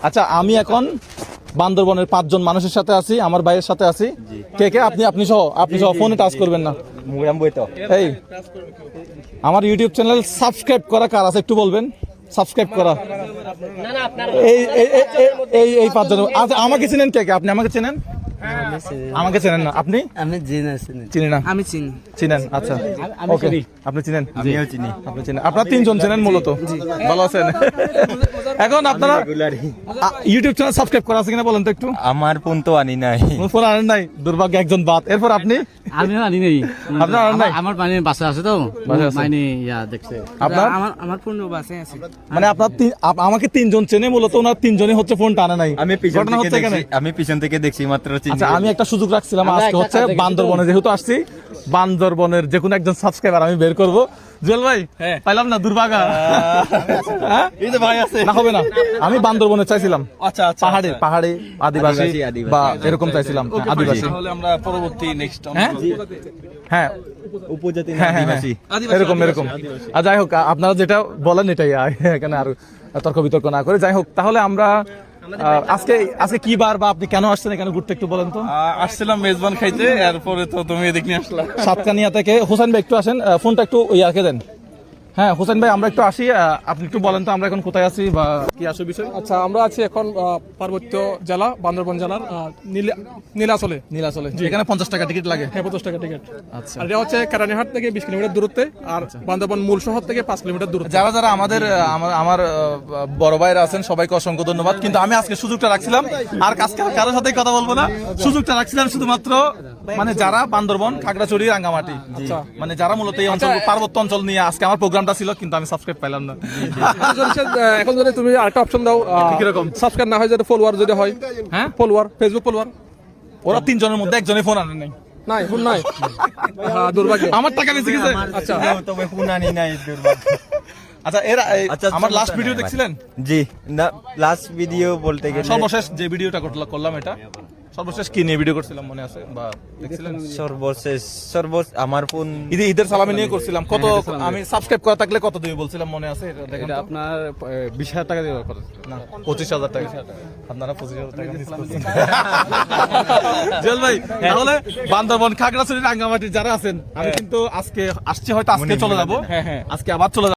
আচ্ছা, আমি এখন বান্দরবনের 5 জন মানুষের সাথে আছি, আমার ভাইয়ের সাথে আছি। কে কে? আপনি সহ ফোনে টাচ করবেন না। এই আমার ইউটিউব চ্যানেল সাবস্ক্রাইব করা কার আছে একটু বলবেন? সাবস্ক্রাইব করা এই 5 জন। আচ্ছা, আমাকে চিনেন কে কে? আপনি আমাকে চেনেন? আমাকে চেনেন না? আপনি? আমি চিনি না। আমি চিনি। চিনেন? আচ্ছা, ওকে। আপনি চিনেন? আমিও চিনি। আপনি চিনেন? আপনারা 3 জন চেনেন মূলত। ভালো আছেন? এখন আপনারা ইউটিউব চ্যানেল সাবস্ক্রাইব করা আছে কিনা বলেন তো একটু। আমার ফোন তো আনি নাই। ফোন আনেন নাই? দুর্ভাগ্য, একজন বাদ। এরপর আপনি? আমিও আনি নাই। আপনার আনেন নাই? আমার মানে বাসা আছে তো, মানে ইয়া দেখছে। আপনার? আমার ফোন বাসায় আছে। মানে আপনার আমাকে 3 জন চেনে মূলত, ওনার 3 জনই হচ্ছে ফোনটা আনে নাই। আমি পিছন থেকে দেখছি মাত্র। আচ্ছা, আমি একটা সুযোগ রাখছিলাম আজকে হচ্ছে বান্দরবনে যেহেতু আসছি, বান্দরবনের যে কোনো একজন সাবস্ক্রাইবার আমি বের করবো। জুয়েল ভাই, পাইলাম না, দুর্ভাগ্য। এই যে ভাই আছে না, হবে না। আমি বান্দরবনে চাইছিলাম। আচ্ছা, পাহাড়ে আদিবাসী বা এরকম চাইছিলাম, আদিবাসী। তাহলে আমরা পরবর্তী নেক্সট হ্যাঁ, উপজাতি আদিবাসী এরকম। আর যাই হোক, আপনারা যেটা বলেন এটাই, এখানে আর তর্ক বিতর্ক না করে। যাই হোক, তাহলে আমরা আজকে কি বার বা আপনি কেন আসছেন এখানে ঘুরতে একটু বলেন তো। আসছিলাম মেজবান খাইতে, এরপরে তো তুমি এদিক নিয়ে আসলা। সাতকানিয়া থেকে। হোসেন ভাই একটু আসেন, ফোনটা একটু ইয়াকে দেন। হ্যাঁ হোসেন ভাই, আমরা একটু আসি। আপনি একটু বলেন তো আমরা এখন কোথায় আছি বা কি আসল বিষয়। আচ্ছা, আমরা আছি এখন পার্বত্য জেলা, বান্দরবান জেলার নীলাচলে। এখানে 50 টাকা টিকিট লাগে। হ্যাঁ, 50 টাকা টিকিট। আচ্ছা, আর এটা হচ্ছে কেরানীহাট থেকে 20 কিলোমিটার দূরত্বে, আর বান্দরবান মূল শহর থেকে 5 কিলোমিটার দূরত্বে। যারা আমার বড় ভাইরা আছেন সবাইকে অসংখ্য ধন্যবাদ। কিন্তু আমি আজকে সুযোগটা রাখছিলাম, আর কারোর সাথে কথা বলবো না, সুযোগটা রাখছিলাম শুধুমাত্র মানে যারা বান্দরবন, খাগড়াছড়ি, রাঙ্গামাটি, মানে যারা মূলত এই অঞ্চল, পার্বত্য অঞ্চল নিয়ে আজকে আমার প্রোগ্রামটা ছিল, কিন্তু আমি সাবস্ক্রাইব পাইলাম না। এখন যদি তুমি আরেকটা অপশন দাও, কিরকম? সাবস্ক্রাইব না হয় যদি ফলোয়ার যদি হয়। হ্যাঁ, ফলোয়ার, ফেসবুক ফলোয়ার। ওরা 3 জনের মধ্যে একজনই ফোন আনে নাই। নাই, ফোন নাই। হ্যাঁ, দুর্ভাগ্য। আমার টাকা বেঁচে গেছে। আচ্ছা, তবে ফোন আনি নাই, দুর্ভাগ্য। আচ্ছা, আমার লাস্ট ভিডিও দেখছিলেন? জি না, লাস্ট ভিডিও বলতে গেলে সর্বশেষ যে ভিডিওটা করলাম, এটা সর্বশেষ কি নিয়ে ভিডিও করছিলাম মনে আছে বা দেখছিলেন? সর্বশেষ আমার ফোন ঈদের সালামি নিয়ে করছিলাম। কত আমি সাবস্ক্রাইব করা থাকলে কত দিবে বলছিলাম, মনে আছে? দেখেন আপনার 20,000 টাকা দিয়ে করে না, 25,000 টাকা। আপনারা 25,000 টাকা মিস করছেন। জেল ভাই, তাহলে বান্দরবন, খাগড়াছড়ি, রাঙ্গামাটি যারা আছেন, আমি কিন্তু আজকে আসছি, হয়তো আজকে চলে যাবো। আজকে আবার চলে